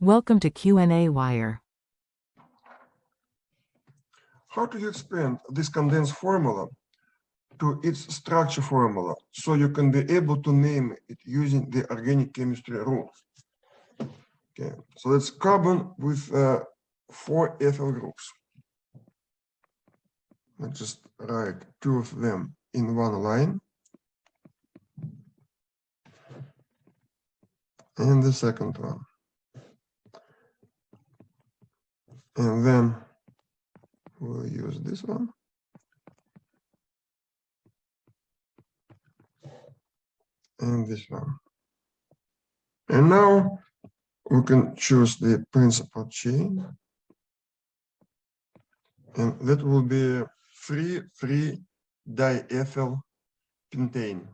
Welcome to Q&A Wire. How to expand this condensed formula to its structure formula so you can be able to name it using the organic chemistry rules? Okay, so that's carbon with 4 ethyl groups. Let's just write 2 of them in one line. And the second one. And then we'll use this one. And this one. And now we can choose the principal chain. And that will be 3,3-diethyl pentane.